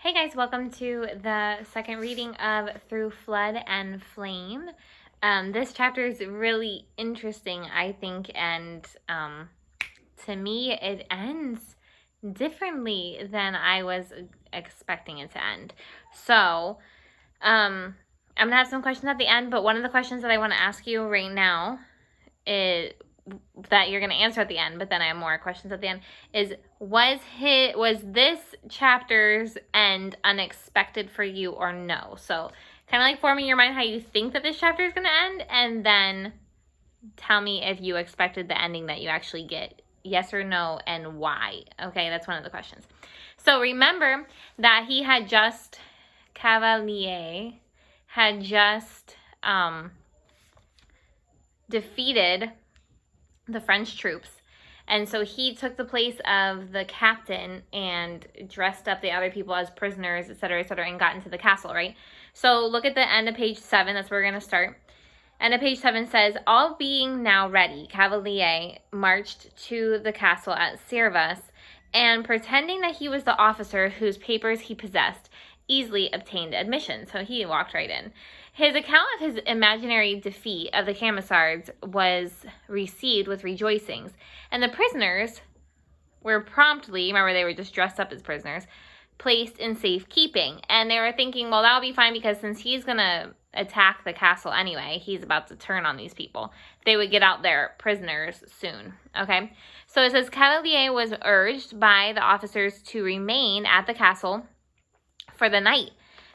Hey guys, welcome to the second reading of Through Flood and Flame. This chapter is really interesting, I think, and to me, it ends differently than I was expecting it to end. So, I'm gonna have some questions at the end, but one of the questions that I want to ask you right now is that you're going to answer at the end, but then I have more questions at the end, is was this chapter's end unexpected for you or no? So kind of like forming your mind how you think that this chapter is going to end, and then tell me if you expected the ending that you actually get. Yes or no, and why? Okay, that's one of the questions. So remember that Cavalier had just defeated the French troops. And so he took the place of the captain and dressed up the other people as prisoners, etc., and got into the castle, right? So look at the end of page 7. That's where we're going to start. End of page 7 says, all being now ready, Cavalier marched to the castle at Servas, and pretending that he was the officer whose papers he possessed, easily obtained admission. So he walked right in. His account of his imaginary defeat of the Camisards was received with rejoicings, and the prisoners were promptly, remember they were just dressed up as prisoners, placed in safekeeping. And they were thinking, well, that'll be fine because since he's going to attack the castle anyway, he's about to turn on these people, they would get out their prisoners soon, okay? So it says, Cavalier was urged by the officers to remain at the castle for the night.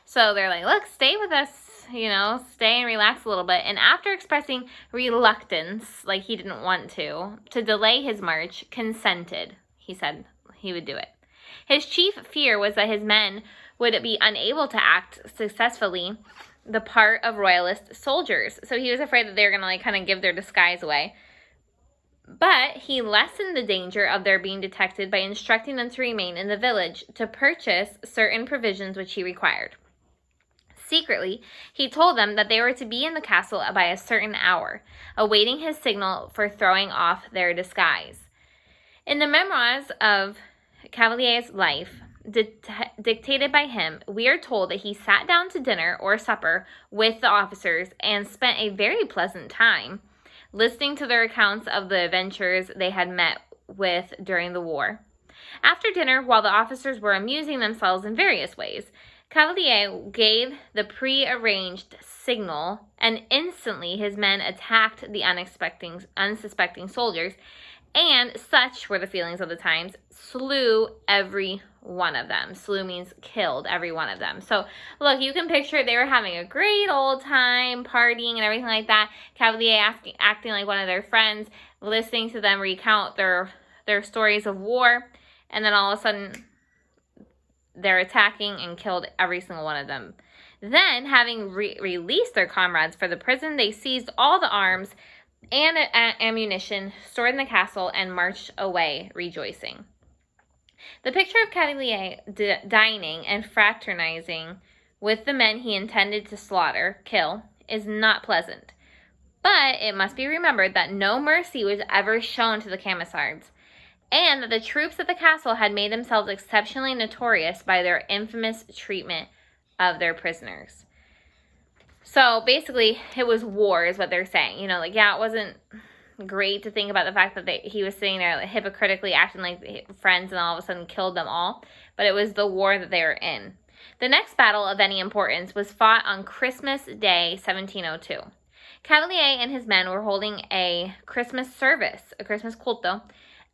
So they're like, look, stay with us, stay and relax a little bit. And after expressing reluctance, like he didn't want to delay his march, consented. He said he would do it. His chief fear was that his men would be unable to act successfully the part of royalist soldiers. So he was afraid that they were going to kind of give their disguise away. But he lessened the danger of their being detected by instructing them to remain in the village to purchase certain provisions which he required. Secretly, he told them that they were to be in the castle by a certain hour, awaiting his signal for throwing off their disguise. In the memoirs of Cavalier's life, dictated by him, we are told that he sat down to dinner or supper with the officers and spent a very pleasant time, listening to their accounts of the adventures they had met with during the war. After dinner, while the officers were amusing themselves in various ways, Cavalier gave the prearranged signal, and instantly his men attacked the unsuspecting soldiers, and such were the feelings of the times, slew every one of them. Slew means killed every one of them. So look, you can picture they were having a great old time, partying and everything like that. Cavalier acting like one of their friends, listening to them recount their stories of war, and then all of a sudden they're attacking and killed every single one of them. Then, having released their comrades for the prison, they seized all the arms and ammunition stored in the castle and marched away rejoicing. The picture of Cavalier dining and fraternizing with the men he intended to kill, is not pleasant. But it must be remembered that no mercy was ever shown to the Camisards, and that the troops at the castle had made themselves exceptionally notorious by their infamous treatment of their prisoners. So basically, it was war is what they're saying. It wasn't great to think about the fact that he was sitting there hypocritically acting like friends and all of a sudden killed them all. But it was the war that they were in. The next battle of any importance was fought on Christmas Day, 1702. Cavalier and his men were holding a Christmas service, a Christmas culto,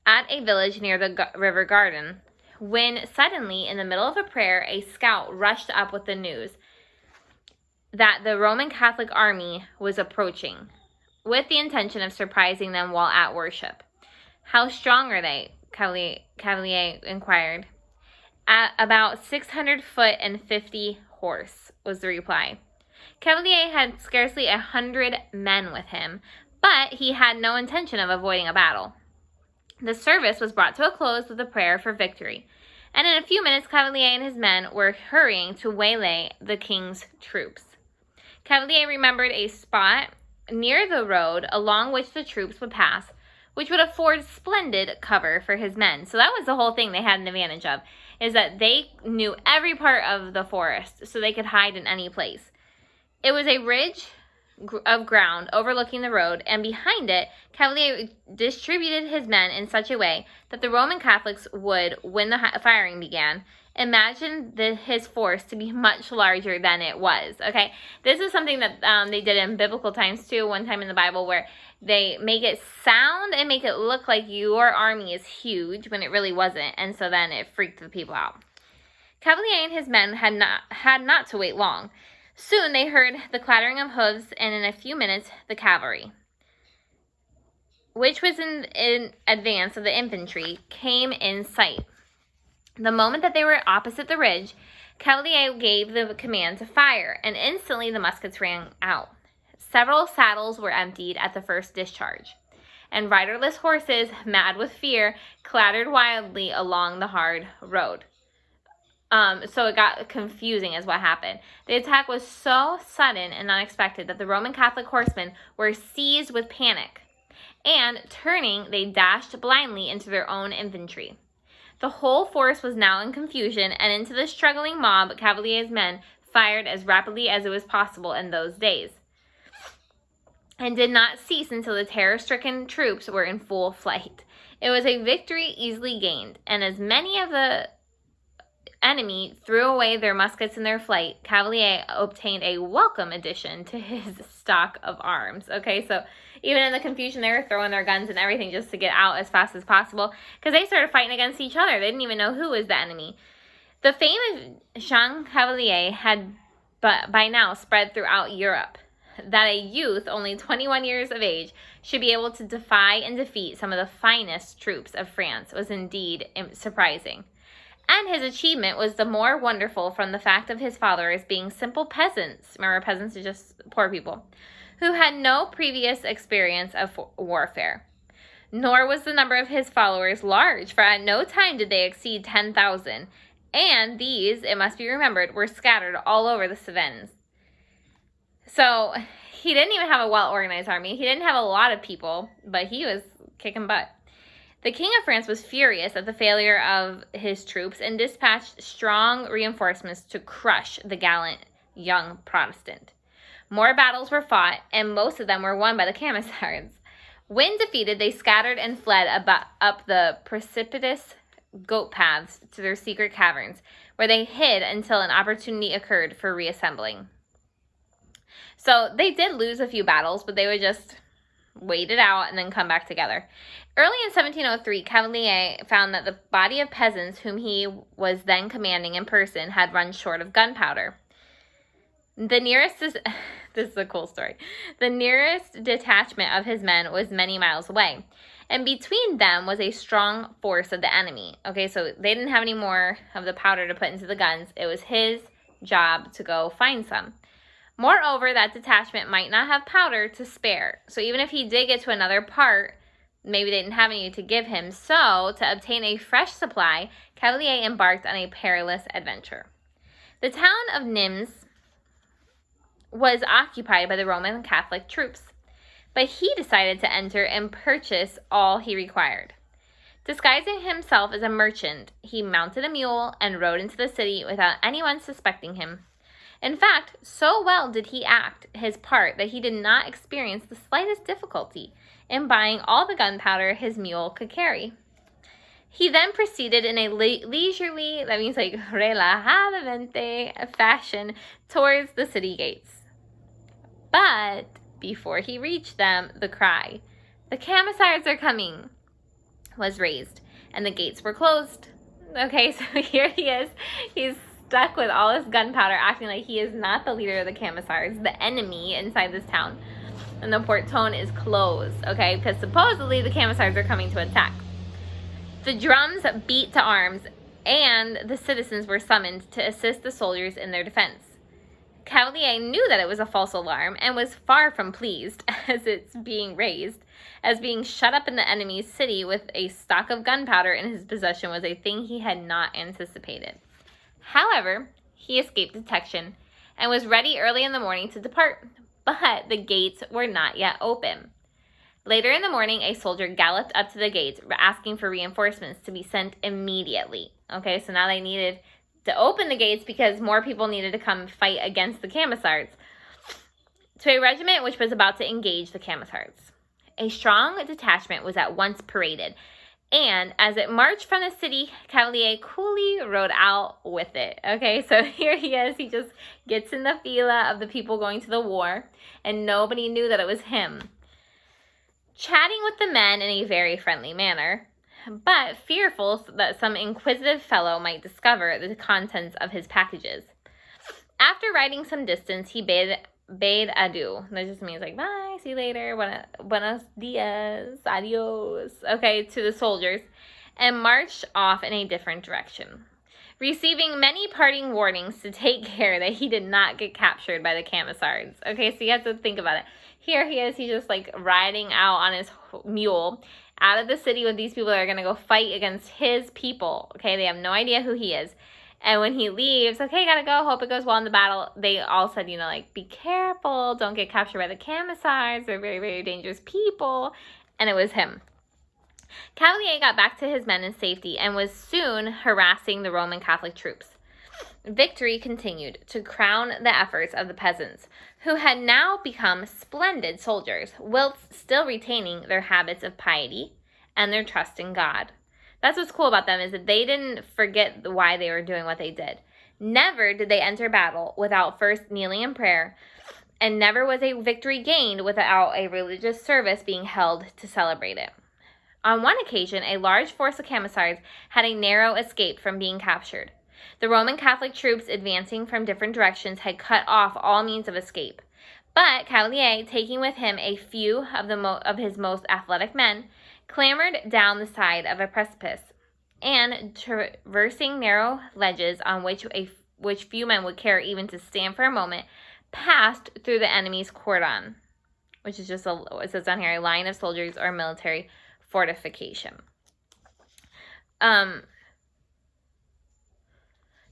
at a village near the river garden, when suddenly, in the middle of a prayer, a scout rushed up with the news that the Roman Catholic army was approaching, with the intention of surprising them while at worship. How strong are they? Cavalier inquired. At about 600 foot and 50 horse, was the reply. Cavalier had scarcely 100 men with him, but he had no intention of avoiding a battle. The service was brought to a close with a prayer for victory, and in a few minutes Cavalier and his men were hurrying to waylay the king's troops. Cavalier remembered a spot near the road along which the troops would pass, which would afford splendid cover for his men. So that was the whole thing they had an advantage of, is that they knew every part of the forest, so they could hide in any place. It was a ridge of ground overlooking the road, and behind it, Cavalier distributed his men in such a way that the Roman Catholics would, when the firing began, imagine his force to be much larger than it was, okay? This is something that they did in biblical times too, one time in the Bible, where they make it sound and make it look like your army is huge when it really wasn't, and so then it freaked the people out. Cavalier and his men had not to wait long. Soon they heard the clattering of hooves, and in a few minutes the cavalry, which was in advance of the infantry, came in sight. The moment that they were opposite the ridge, Cavalier gave the command to fire, and instantly the muskets rang out. Several saddles were emptied at the first discharge, and riderless horses, mad with fear, clattered wildly along the hard road. So it got confusing is what happened. The attack was so sudden and unexpected that the Roman Catholic horsemen were seized with panic, and turning, they dashed blindly into their own infantry. The whole force was now in confusion, and into the struggling mob, Cavalier's men fired as rapidly as it was possible in those days, and did not cease until the terror-stricken troops were in full flight. It was a victory easily gained, and as many of the enemy threw away their muskets in their flight, Cavalier obtained a welcome addition to his stock of arms. Okay, so even in the confusion, they were throwing their guns and everything just to get out as fast as possible, because they started fighting against each other. They didn't even know who was the enemy. The fame of Jean Cavalier had by now spread throughout Europe. That a youth, only 21 years of age, should be able to defy and defeat some of the finest troops of France was indeed surprising. And his achievement was the more wonderful from the fact of his followers being simple peasants. Remember, peasants are just poor people, who had no previous experience of warfare. Nor was the number of his followers large, for at no time did they exceed 10,000. And these, it must be remembered, were scattered all over the Cevennes. So he didn't even have a well-organized army. He didn't have a lot of people, but he was kicking butt. The King of France was furious at the failure of his troops and dispatched strong reinforcements to crush the gallant young Protestant. More battles were fought, and most of them were won by the Camisards. When defeated, they scattered and fled up the precipitous goat paths to their secret caverns, where they hid until an opportunity occurred for reassembling. So they did lose a few battles, but they would just wait it out and then come back together. Early in 1703, Cavalier found that the body of peasants whom he was then commanding in person had run short of gunpowder. The nearest, this is a cool story, the nearest detachment of his men was many miles away, and between them was a strong force of the enemy. Okay, so they didn't have any more of the powder to put into the guns. It was his job to go find some. Moreover, that detachment might not have powder to spare. So even if he did get to another part, maybe they didn't have any to give him. So to obtain a fresh supply, Cavalier embarked on a perilous adventure. The town of Nimes was occupied by the Roman Catholic troops, but he decided to enter and purchase all he required. Disguising himself as a merchant, he mounted a mule and rode into the city without anyone suspecting him. In fact, so well did he act his part that he did not experience the slightest difficulty in buying all the gunpowder his mule could carry. He then proceeded in a leisurely, that means like relajadamente fashion, towards the city gates. But before he reached them, the cry, "The Camisards are coming," was raised, and the gates were closed. Okay, so here he is. He's stuck with all this gunpowder, acting like he is not the leader of the Camisards, the enemy inside this town. And the portone is closed, okay, because supposedly the Camisards are coming to attack. The drums beat to arms, and the citizens were summoned to assist the soldiers in their defense. Cavalier knew that it was a false alarm and was far from pleased as it's being raised, as being shut up in the enemy's city with a stock of gunpowder in his possession was a thing he had not anticipated. However, he escaped detection and was ready early in the morning to depart, but the gates were not yet open. Later in the morning, a soldier galloped up to the gates, asking for reinforcements to be sent immediately. Okay, so now they needed to open the gates because more people needed to come fight against the Camisards, to a regiment which was about to engage the Camisards. A strong detachment was at once paraded, and as it marched from the city, Cavalier coolly rode out with it. Okay, so here he is. He just gets in the fila of the people going to the war, and nobody knew that it was him. Chatting with the men in a very friendly manner, but fearful that some inquisitive fellow might discover the contents of his packages. After riding some distance, he bade adieu. That just means like, bye, see you later, buenos dias, adios, okay, to the soldiers, and marched off in a different direction, receiving many parting warnings to take care that he did not get captured by the Camisards. Okay, so you have to think about it. Here he is, he's just like riding out on his mule out of the city with these people that are going to go fight against his people. Okay, they have no idea who he is. And when he leaves, okay, gotta go, hope it goes well in the battle, they all said, like, be careful, don't get captured by the Camisards, they're very, very dangerous people, and it was him. Cavalier got back to his men in safety and was soon harassing the Roman Catholic troops. Victory continued to crown the efforts of the peasants, who had now become splendid soldiers, whilst still retaining their habits of piety and their trust in God. That's what's cool about them, is that they didn't forget why they were doing what they did. Never did they enter battle without first kneeling in prayer, and never was a victory gained without a religious service being held to celebrate it. On one occasion, a large force of Camisards had a narrow escape from being captured. The Roman Catholic troops advancing from different directions had cut off all means of escape. But Cavalier, taking with him a few of his most athletic men, clambered down the side of a precipice, and traversing narrow ledges on which few men would care even to stand for a moment, passed through the enemy's cordon, which is just, it says down here, a line of soldiers or military fortification.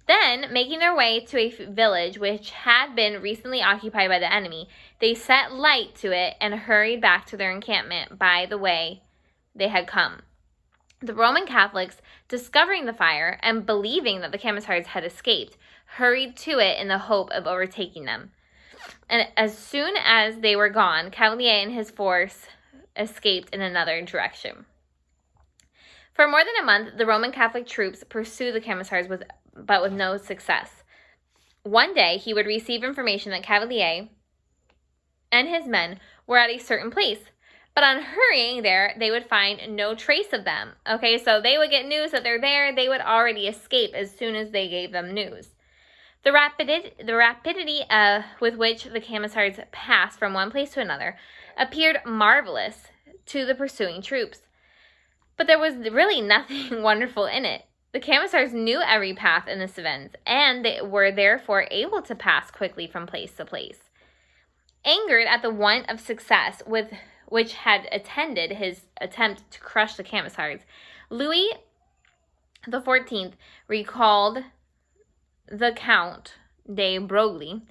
Then, making their way to a village which had been recently occupied by the enemy, they set light to it and hurried back to their encampment by the way they had come. The Roman Catholics, discovering the fire and believing that the Camisards had escaped, hurried to it in the hope of overtaking them. And as soon as they were gone, Cavalier and his force escaped in another direction. For more than a month, the Roman Catholic troops pursued the Camisards but with no success. One day, he would receive information that Cavalier and his men were at a certain place. But on hurrying there, they would find no trace of them. Okay, so they would get news that they're there. They would already escape as soon as they gave them news. The rapidity with which the Camisards passed from one place to another appeared marvelous to the pursuing troops. But there was really nothing wonderful in it. The Camisards knew every path in the Cevennes, and they were therefore able to pass quickly from place to place. Angered at the want of success which had attended his attempt to crush the Camisards, Louis XIV recalled the Count de Broglie,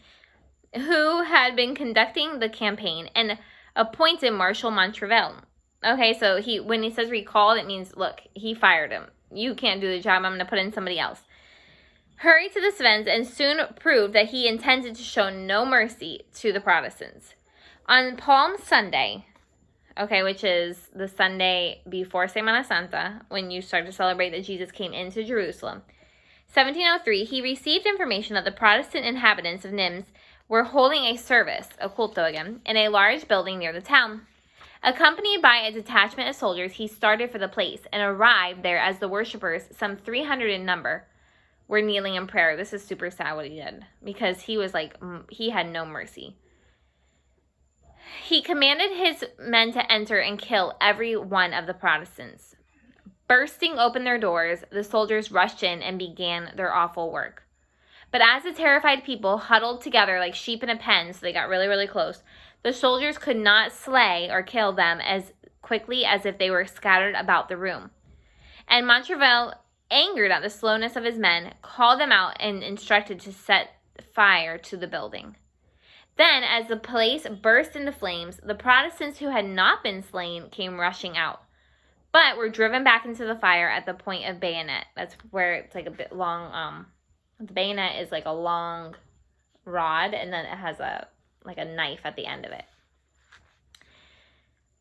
who had been conducting the campaign, and appointed Marshal Montrevel. Okay, so when he says recalled, it means, look, he fired him. You can't do the job. I'm going to put in somebody else. Hurried to the Cevennes and soon proved that he intended to show no mercy to the Protestants. On Palm Sunday, okay, which is the Sunday before Semana Santa, when you start to celebrate that Jesus came into Jerusalem, 1703, he received information that the Protestant inhabitants of Nimes were holding a service, a culto again, in a large building near the town. Accompanied by a detachment of soldiers, he started for the place and arrived there as the worshippers, some 300 in number, were kneeling in prayer. This is super sad what he did, because he was like, he had no mercy. He commanded his men to enter and kill every one of the Protestants. Bursting open their doors, the soldiers rushed in and began their awful work. But as the terrified people huddled together like sheep in a pen, so they got really, really close, the soldiers could not slay or kill them as quickly as if they were scattered about the room. And Montrevel, angered at the slowness of his men, called them out and instructed to set fire to the building. Then, as the place burst into flames, the Protestants who had not been slain came rushing out, but were driven back into the fire at the point of bayonet. That's where it's like a bit long. The bayonet is like a long rod, and then it has a knife at the end of it.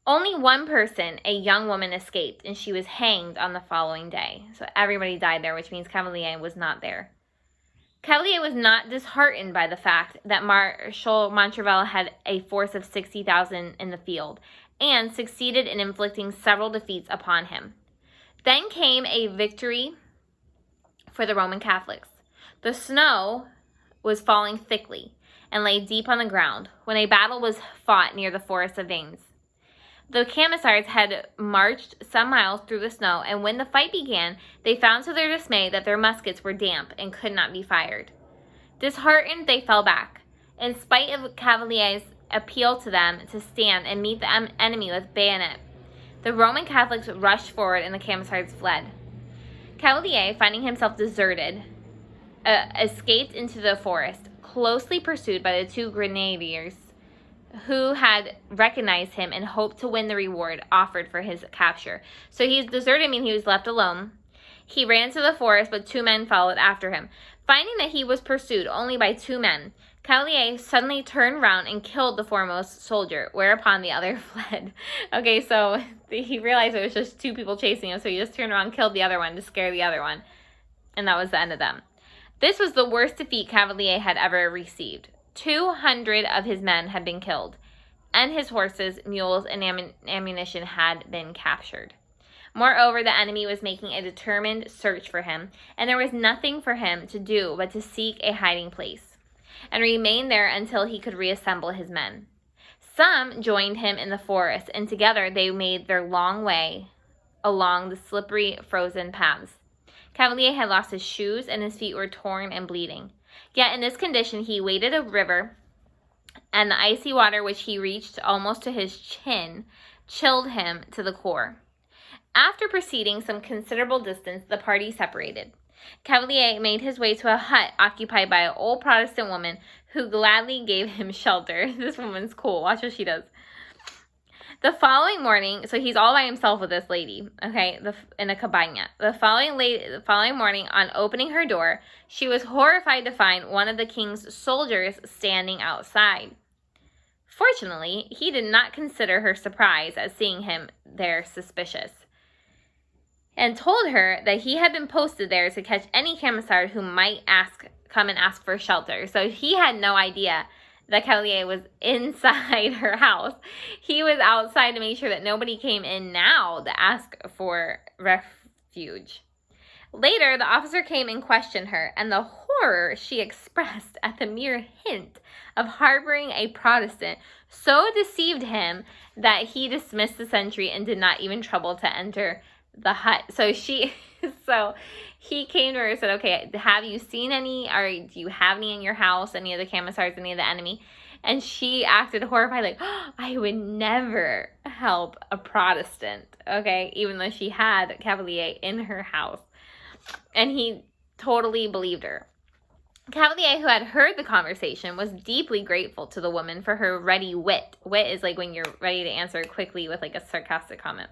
Only one person, a young woman, escaped, and she was hanged on the following day. So everybody died there, which means Cavalier was not there. Cavalier was not disheartened by the fact that Marshal Montrevel had a force of 60,000 in the field, and succeeded in inflicting several defeats upon him. Then came a victory for the Roman Catholics. The snow was falling thickly and lay deep on the ground when a battle was fought near the forest of Vannes. The Camisards had marched some miles through the snow, and when the fight began, they found to their dismay that their muskets were damp and could not be fired. Disheartened, they fell back. In spite of Cavalier's appeal to them to stand and meet the enemy with bayonet, the Roman Catholics rushed forward and the Camisards fled. Cavalier, finding himself deserted, escaped into the forest, closely pursued by the 2 grenadiers who had recognized him and hoped to win the reward offered for his capture. So he's deserted, meaning he was left alone. He ran to the forest, but 2 men followed after him. Finding that he was pursued only by 2 men, Cavalier suddenly turned round and killed the foremost soldier, whereupon the other fled. Okay, so he realized it was just 2 people chasing him, so he just turned around and killed the other one to scare the other one. And that was the end of them. This was the worst defeat Cavalier had ever received. 200 of his men had been killed, and his horses, mules, and ammunition had been captured. Moreover, the enemy was making a determined search for him, and there was nothing for him to do but to seek a hiding place, and remain there until he could reassemble his men. Some joined him in the forest, and together they made their long way along the slippery, frozen paths. Cavalier had lost his shoes, and his feet were torn and bleeding. Yet in this condition he waded a river, and the icy water, which he reached almost to his chin, chilled him to the core. After proceeding some considerable distance, the party separated. Cavalier made his way to a hut occupied by an old Protestant woman who gladly gave him shelter. This woman's cool. Watch what she does. The following morning, so he's all by himself with this lady, okay, in a cabana. The following morning, on opening her door, she was horrified to find one of the king's soldiers standing outside. Fortunately, he did not consider her surprise at seeing him there suspicious, and told her that he had been posted there to catch any Camisard who might come and ask for shelter. So he had no idea that Cavalier was inside her house. He was outside to make sure that nobody came in now to ask for refuge. Later, the officer came and questioned her, and the horror she expressed at the mere hint of harboring a Protestant so deceived him that he dismissed the sentry and did not even trouble to enter the hut. So he came to her and said, okay, have you seen any, or do you have any in your house, any of the Camisards, any of the enemy? And she acted horrified, like, oh, I would never help a Protestant, okay, even though she had Cavalier in her house. And he totally believed her. Cavalier, who had heard the conversation, was deeply grateful to the woman for her ready wit. Wit is like when you're ready to answer quickly with like a sarcastic comment.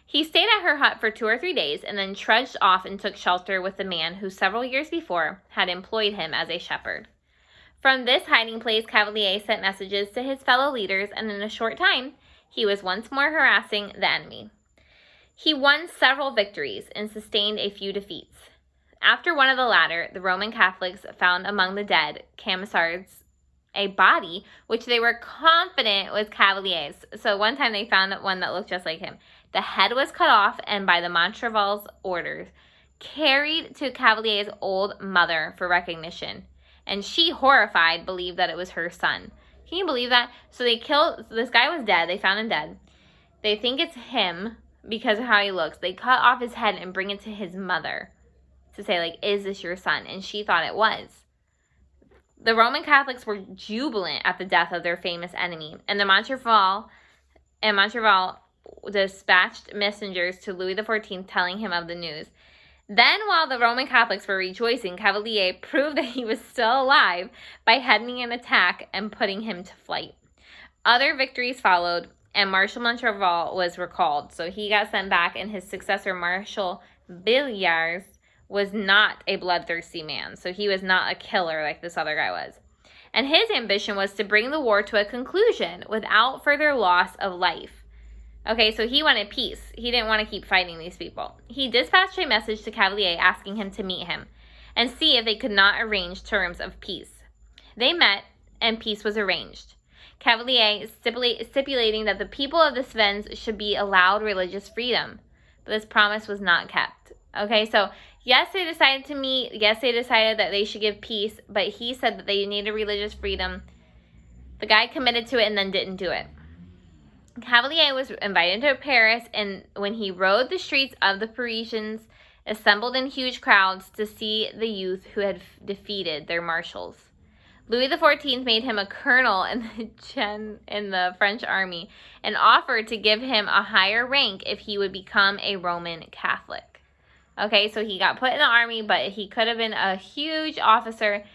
He stayed at her hut for 2 or 3 days and then trudged off and took shelter with the man who several years before had employed him as a shepherd. From this hiding place, Cavalier sent messages to his fellow leaders, and in a short time, he was once more harassing the enemy. He won several victories and sustained a few defeats. After one of the latter, the Roman Catholics found among the dead Camisards a body which they were confident was Cavalier's. So one time they found one that looked just like him. The head was cut off and by the Montrevel's orders carried to Cavalier's old mother for recognition. And she, horrified, believed that it was her son. Can you believe that? So this guy was dead. They found him dead. They think it's him because of how he looks. They cut off his head and bring it to his mother to say, like, is this your son? And she thought it was. The Roman Catholics were jubilant at the death of their famous enemy, and Montrevel dispatched messengers to Louis XIV telling him of the news. Then, while the Roman Catholics were rejoicing, Cavalier proved that he was still alive by heading an attack and putting him to flight. Other victories followed, and Marshal Montrevel was recalled, so he got sent back, and his successor, Marshal Villars, was not a bloodthirsty man, so he was not a killer like this other guy was. And his ambition was to bring the war to a conclusion without further loss of life. Okay, so he wanted peace. He didn't want to keep fighting these people. He dispatched a message to Cavalier asking him to meet him and see if they could not arrange terms of peace. They met, and peace was arranged. Cavalier stipulating that the people of the Cévennes should be allowed religious freedom. But this promise was not kept. Okay, so yes, they decided to meet. Yes, they decided that they should give peace, but he said that they needed religious freedom. The guy committed to it and then didn't do it. Cavalier was invited to Paris, and when he rode the streets of the Parisians, assembled in huge crowds to see the youth who had defeated their marshals. Louis XIV made him a colonel in the French army and offered to give him a higher rank if he would become a Roman Catholic. Okay, so he got put in the army, but he could have been a huge officer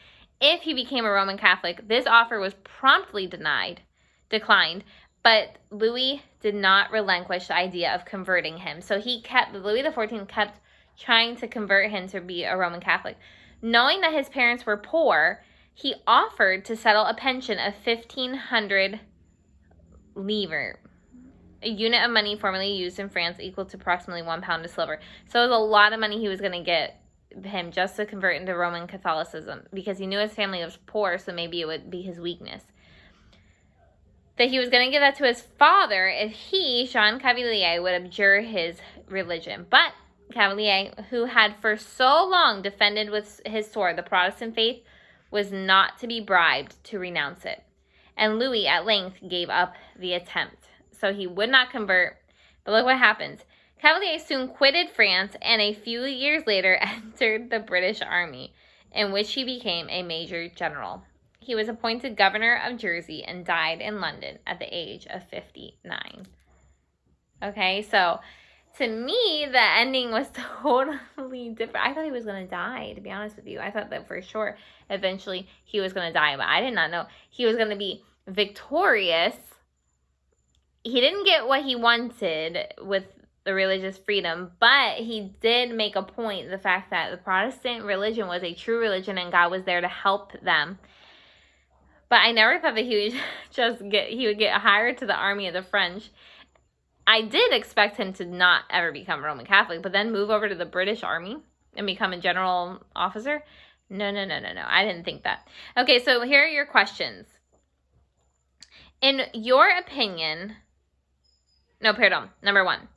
if he became a Roman Catholic. This offer was promptly declined, but Louis did not relinquish the idea of converting him. So Louis XIV kept trying to convert him to be a Roman Catholic. Knowing that his parents were poor, he offered to settle a pension of 1,500 livres, a unit of money formerly used in France equal to approximately 1 pound of silver. So it was a lot of money he was going to get him just to convert into Roman Catholicism, because he knew his family was poor, so maybe it would be his weakness. That he was going to give that to his father if he, Jean Cavalier, would abjure his religion. But Cavalier, who had for so long defended with his sword the Protestant faith, was not to be bribed to renounce it. And Louis at length gave up the attempt. So he would not convert. But look what happens. Cavalier soon quitted France and a few years later entered the British Army, in which he became a major general. He was appointed governor of Jersey and died in London at the age of 59. Okay, so to me, the ending was totally different. I thought he was going to die, to be honest with you. I thought that for sure eventually he was going to die, but I did not know he was going to be victorious. He didn't get what he wanted with the religious freedom, but he did make a point, the fact that the Protestant religion was a true religion and God was there to help them. But I never thought that he would get hired to the army of the French. I did expect him to not ever become Roman Catholic, but then move over to the British Army and become a general officer. No. I didn't think that. Okay, so here are your questions. In your opinion, number 1.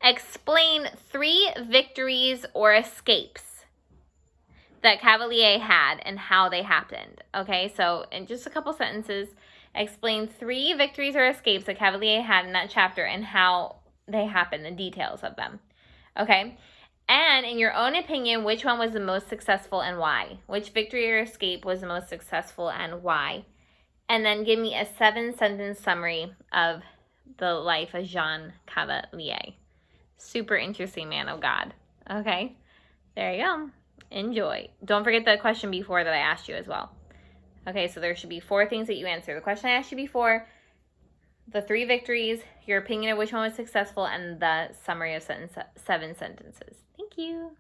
Explain 3 victories or escapes that Cavalier had and how they happened. Okay, so in just a couple sentences, explain 3 victories or escapes that Cavalier had in that chapter and how they happened, the details of them. Okay, and in your own opinion, which one was the most successful and why? Which victory or escape was the most successful and why? And then give me a 7-sentence summary of the life of Jean Cavalier. Super interesting man of God. Okay, there you go. Enjoy. Don't forget the question before that I asked you as well. Okay, so there should be 4 things that you answer. The question I asked you before, the 3 victories, your opinion of which one was successful, and the summary of 7 sentences. Thank you.